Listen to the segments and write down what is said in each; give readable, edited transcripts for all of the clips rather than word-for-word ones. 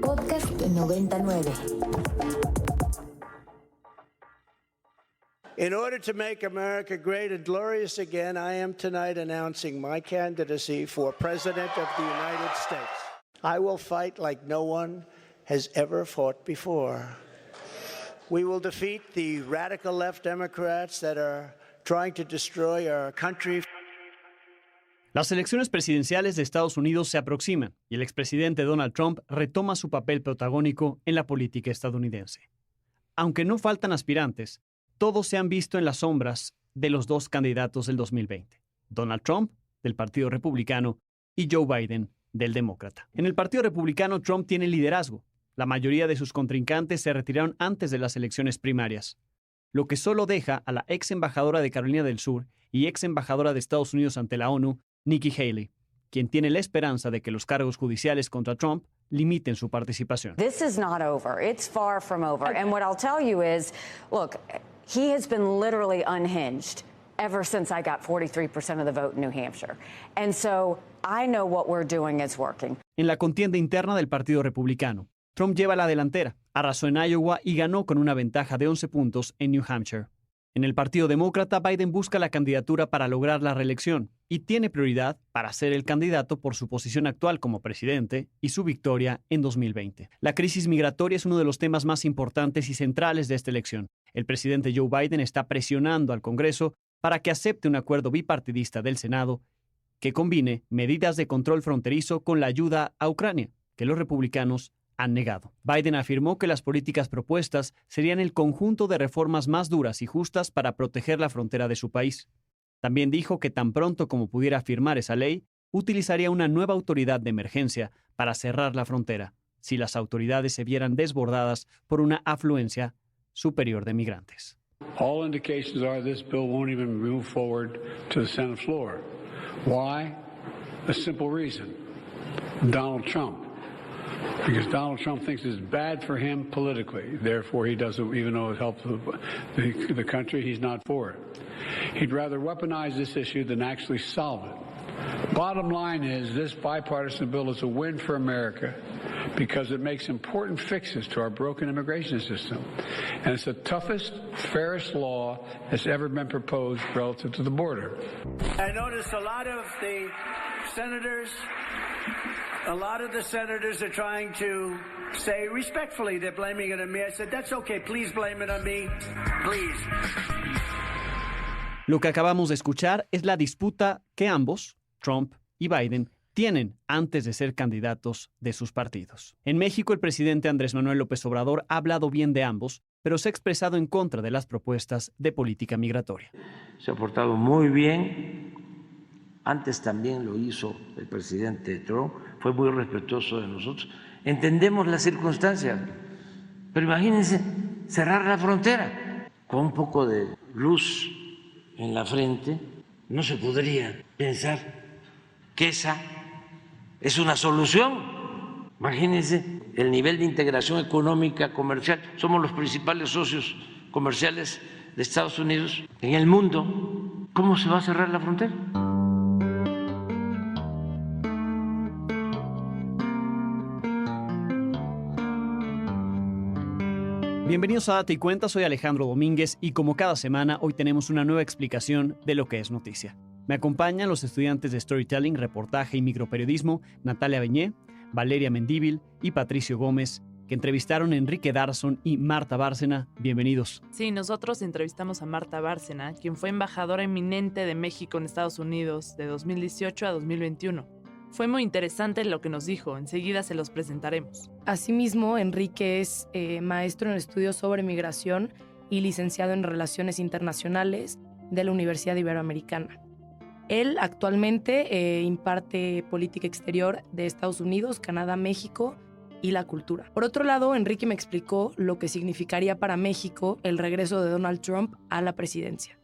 Podcast 99. In order to make America great and glorious again, I am tonight announcing my candidacy for President of the United States. I will fight like no one has ever fought before. We will defeat the radical left Democrats that are trying to destroy our country. Las elecciones presidenciales de Estados Unidos se aproximan y el expresidente Donald Trump retoma su papel protagónico en la política estadounidense. Aunque no faltan aspirantes, todos se han visto en las sombras de los dos candidatos del 2020, Donald Trump, del Partido Republicano, y Joe Biden, del Demócrata. En el Partido Republicano, Trump tiene liderazgo. La mayoría de sus contrincantes se retiraron antes de las elecciones primarias, lo que solo deja a la ex embajadora de Carolina del Sur y ex embajadora de Estados Unidos ante la ONU, Nikki Haley, quien tiene la esperanza de que los cargos judiciales contra Trump limiten su participación. This is not over. It's far from over. And what I'll tell you is, look, he has been literally unhinged ever since I got 43% of the vote in New Hampshire. And so I know what we're doing is working. En la contienda interna del Partido Republicano, Trump lleva la delantera, arrasó en Iowa y ganó con una ventaja de 11 puntos en New Hampshire. En el Partido Demócrata, Biden busca la candidatura para lograr la reelección y tiene prioridad para ser el candidato por su posición actual como presidente y su victoria en 2020. La crisis migratoria es uno de los temas más importantes y centrales de esta elección. El presidente Joe Biden está presionando al Congreso para que acepte un acuerdo bipartidista del Senado que combine medidas de control fronterizo con la ayuda a Ucrania, que los republicanos han negado. Biden afirmó que las políticas propuestas serían el conjunto de reformas más duras y justas para proteger la frontera de su país. También dijo que tan pronto como pudiera firmar esa ley, utilizaría una nueva autoridad de emergencia para cerrar la frontera, si las autoridades se vieran desbordadas por una afluencia superior de migrantes. All indications are this bill won't even move forward to the Senate floor. Why? A simple reason. Donald Trump. Because Donald Trump thinks it's bad for him politically. Therefore, he doesn't, even though it helps the country, he's not for it. He'd rather weaponize this issue than actually solve it. Bottom line is, this bipartisan bill is a win for America because it makes important fixes to our broken immigration system. And it's the toughest, fairest law that's ever been proposed relative to the border. I noticed a lot of the senators are trying to say respectfully they're blaming it on me. I said, that's okay, please blame it on me, please. Lo que acabamos de escuchar es la disputa que ambos, Trump y Biden, tienen antes de ser candidatos de sus partidos. En México, el presidente Andrés Manuel López Obrador ha hablado bien de ambos, pero se ha expresado en contra de las propuestas de política migratoria. Se ha portado muy bien. Antes también lo hizo el presidente Trump, fue muy respetuoso de nosotros. Entendemos las circunstancias, pero imagínense cerrar la frontera. Con un poco de luz en la frente, no se podría pensar que esa es una solución. Imagínense el nivel de integración económica, comercial. Somos los principales socios comerciales de Estados Unidos en el mundo. ¿Cómo se va a cerrar la frontera? Bienvenidos a Date y Cuenta, soy Alejandro Domínguez y como cada semana hoy tenemos una nueva explicación de lo que es noticia. Me acompañan los estudiantes de Storytelling, Reportaje y Microperiodismo, Natalia Beñé, Valeria Mendívil y Patricio Gómez, que entrevistaron a Enrique Darson y Marta Bárcena. Bienvenidos. Sí, nosotros entrevistamos a Marta Bárcena, quien fue embajadora eminente de México en Estados Unidos de 2018 a 2021. Fue muy interesante lo que nos dijo, enseguida se los presentaremos. Asimismo, Enrique es maestro en estudios sobre migración y licenciado en Relaciones Internacionales de la Universidad Iberoamericana. Él actualmente imparte política exterior de Estados Unidos, Canadá, México y la cultura. Por otro lado, Enrique me explicó lo que significaría para México el regreso de Donald Trump a la presidencia.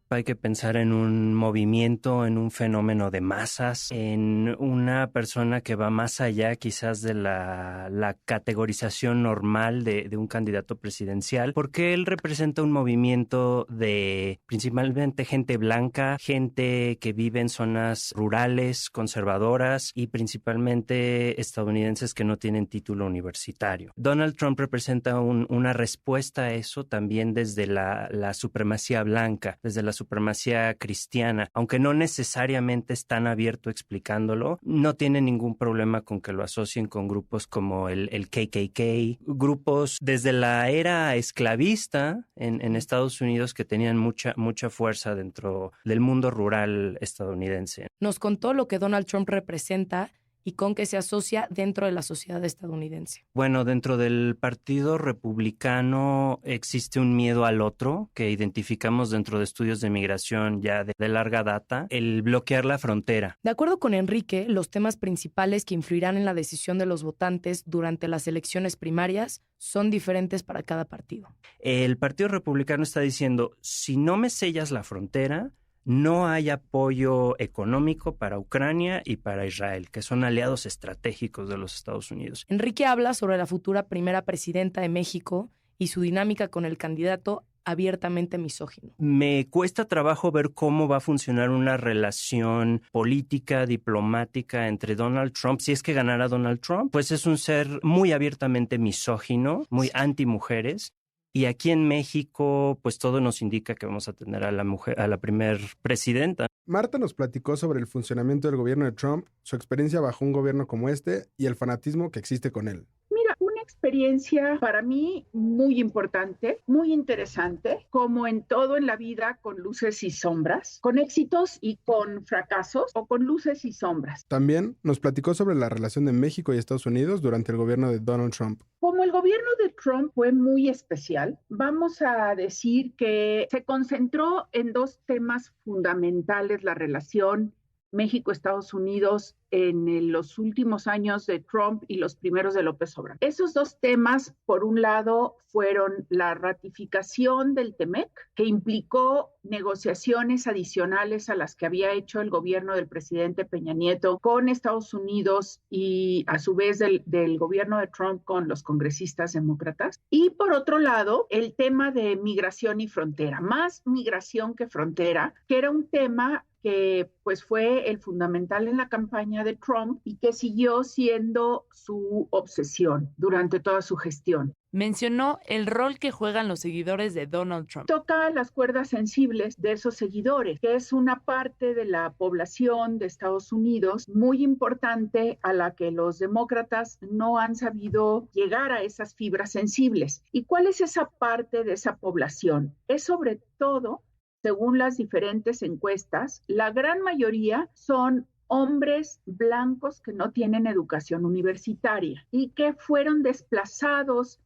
Hay que pensar en un movimiento, en un fenómeno de masas, en una persona que va más allá quizás de la categorización normal de un candidato presidencial, porque él representa un movimiento de principalmente gente blanca, gente que vive en zonas rurales, conservadoras y principalmente estadounidenses que no tienen título universitario. Donald Trump representa una respuesta a eso también desde la supremacía blanca, desde la supremacía cristiana, aunque no necesariamente es tan abierto explicándolo, no tiene ningún problema con que lo asocien con grupos como el KKK, grupos desde la era esclavista en Estados Unidos que tenían mucha fuerza dentro del mundo rural estadounidense. Nos contó lo que Donald Trump representa y con qué se asocia dentro de la sociedad estadounidense. Bueno, dentro del Partido Republicano existe un miedo al otro que identificamos dentro de estudios de migración ya de larga data, el bloquear la frontera. De acuerdo con Enrique, los temas principales que influirán en la decisión de los votantes durante las elecciones primarias son diferentes para cada partido. El Partido Republicano está diciendo, si no me sellas la frontera, no hay apoyo económico para Ucrania y para Israel, que son aliados estratégicos de los Estados Unidos. Enrique habla sobre la futura primera presidenta de México y su dinámica con el candidato abiertamente misógino. Me cuesta trabajo ver cómo va a funcionar una relación política, diplomática entre Donald Trump. Si es que ganara Donald Trump, pues es un ser muy abiertamente misógino, muy antimujeres. Y aquí en México, pues todo nos indica que vamos a tener a la primer presidenta. Marta nos platicó sobre el funcionamiento del gobierno de Trump, su experiencia bajo un gobierno como este y el fanatismo que existe con él. Mira, una experiencia para mí muy importante, muy interesante, como en todo en la vida, con luces y sombras, con éxitos y con fracasos, o con luces y sombras. También nos platicó sobre la relación de México y Estados Unidos durante el gobierno de Donald Trump. Como el gobierno de Trump fue muy especial, vamos a decir que se concentró en dos temas fundamentales, la relación México-Estados Unidos en los últimos años de Trump y los primeros de López Obrador. Esos dos temas, por un lado, fueron la ratificación del TEMEC, que implicó negociaciones adicionales a las que había hecho el gobierno del presidente Peña Nieto con Estados Unidos y a su vez del gobierno de Trump con los congresistas demócratas. Y por otro lado, el tema de migración y frontera, más migración que frontera, que era un tema que pues fue el fundamental en la campaña de Trump y que siguió siendo su obsesión durante toda su gestión. Mencionó el rol que juegan los seguidores de Donald Trump. Toca las cuerdas sensibles de esos seguidores, que es una parte de la población de Estados Unidos muy importante a la que los demócratas no han sabido llegar a esas fibras sensibles. ¿Y cuál es esa parte de esa población? Es sobre todo, según las diferentes encuestas, la gran mayoría son hombres blancos que no tienen educación universitaria y que fueron desplazados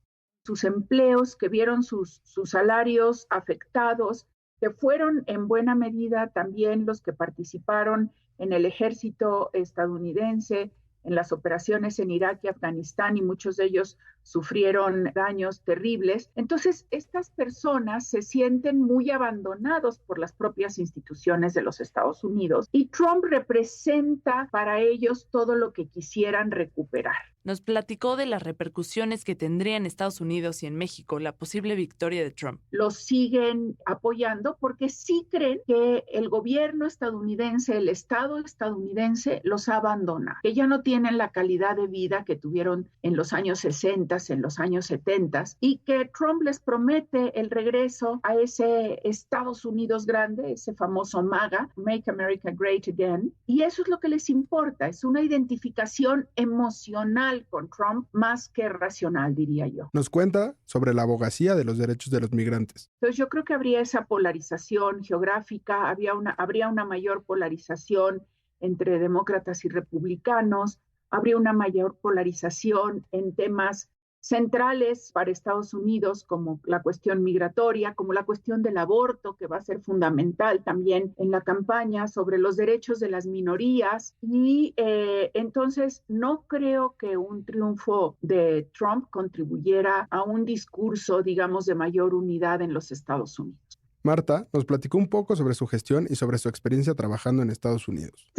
sus empleos, que vieron sus salarios afectados, que fueron en buena medida también los que participaron en el ejército estadounidense, en las operaciones en Irak y Afganistán, y muchos de ellos sufrieron daños terribles. Entonces, estas personas se sienten muy abandonados por las propias instituciones de los Estados Unidos y Trump representa para ellos todo lo que quisieran recuperar. Nos platicó de las repercusiones que tendría en Estados Unidos y en México la posible victoria de Trump. Los siguen apoyando porque sí creen que el gobierno estadounidense, el Estado estadounidense los abandona, que ya no tienen la calidad de vida que tuvieron en los años 60, en los años 70, y que Trump les promete el regreso a ese Estados Unidos grande, ese famoso MAGA, Make America Great Again, y eso es lo que les importa, es una identificación emocional con Trump más que racional, diría yo. Nos cuenta sobre la abogacía de los derechos de los migrantes. Entonces yo creo que habría esa polarización geográfica, habría una mayor polarización entre demócratas y republicanos, habría una mayor polarización en temas centrales para Estados Unidos, como la cuestión migratoria, como la cuestión del aborto, que va a ser fundamental también en la campaña, sobre los derechos de las minorías. Y entonces no creo que un triunfo de Trump contribuyera a un discurso, digamos, de mayor unidad en los Estados Unidos. Marta nos platicó un poco sobre su gestión y sobre su experiencia trabajando en Estados Unidos.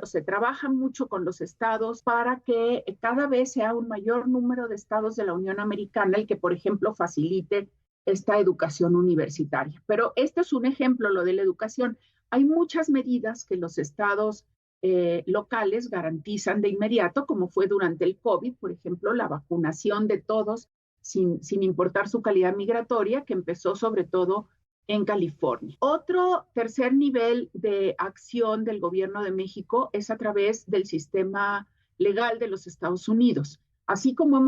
Se trabaja mucho con los estados para que cada vez sea un mayor número de estados de la Unión Americana el que, por ejemplo, facilite esta educación universitaria. Pero este es un ejemplo, lo de la educación. Hay muchas medidas que los estados locales garantizan de inmediato, como fue durante el COVID, por ejemplo, la vacunación de todos sin importar su calidad migratoria, que empezó sobre todo en California. Otro tercer nivel de acción del gobierno de México es a través del sistema legal de los Estados Unidos. Así como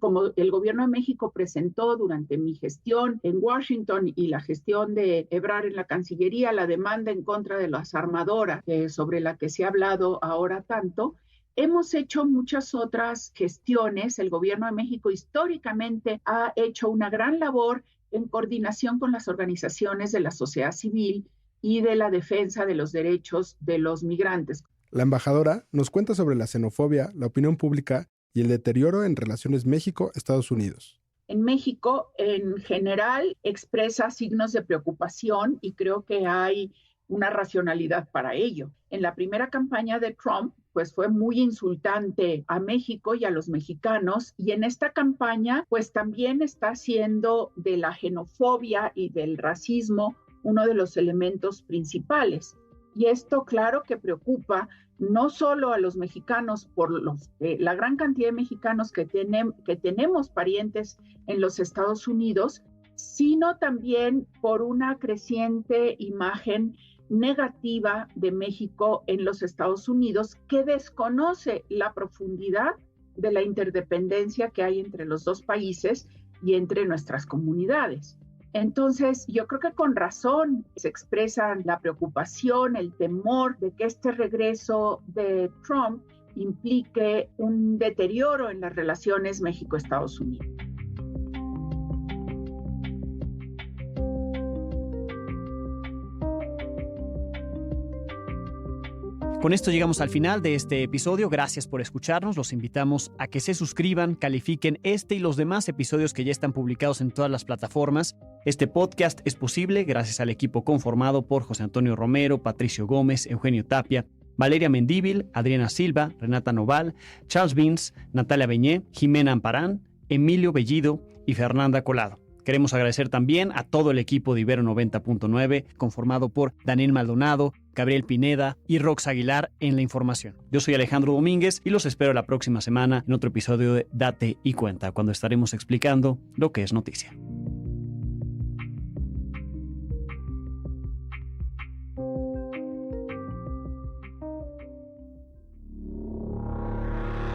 como el gobierno de México presentó durante mi gestión en Washington y la gestión de Ebrard en la Cancillería la demanda en contra de las armadoras, sobre la que se ha hablado ahora tanto, hemos hecho muchas otras gestiones. El gobierno de México históricamente ha hecho una gran labor en coordinación con las organizaciones de la sociedad civil y de la defensa de los derechos de los migrantes. La embajadora nos cuenta sobre la xenofobia, la opinión pública y el deterioro en relaciones México-Estados Unidos. En México, en general, expresa signos de preocupación y creo que hay una racionalidad para ello. En la primera campaña de Trump, pues fue muy insultante a México y a los mexicanos, y en esta campaña, pues también está haciendo de la xenofobia y del racismo uno de los elementos principales. Y esto, claro, que preocupa no solo a los mexicanos por la gran cantidad de mexicanos que tenemos parientes en los Estados Unidos, sino también por una creciente imagen negativa de México en los Estados Unidos que desconoce la profundidad de la interdependencia que hay entre los dos países y entre nuestras comunidades. Entonces, yo creo que con razón se expresan la preocupación, el temor de que este regreso de Trump implique un deterioro en las relaciones México-Estados Unidos. Con esto llegamos al final de este episodio. Gracias por escucharnos. Los invitamos a que se suscriban, califiquen este y los demás episodios que ya están publicados en todas las plataformas. Este podcast es posible gracias al equipo conformado por José Antonio Romero, Patricio Gómez, Eugenio Tapia, Valeria Mendívil, Adriana Silva, Renata Noval, Charles Vince, Natalia Beñé, Jimena Amparán, Emilio Bellido y Fernanda Colado. Queremos agradecer también a todo el equipo de Ibero 90.9, conformado por Daniel Maldonado, Gabriel Pineda y Rox Aguilar en la información. Yo soy Alejandro Domínguez y los espero la próxima semana en otro episodio de Date y Cuenta, cuando estaremos explicando lo que es noticia.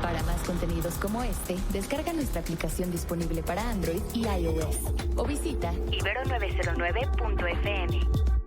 Para más contenidos como este, descarga nuestra aplicación disponible para Android y iOS o visita ibero909.fm.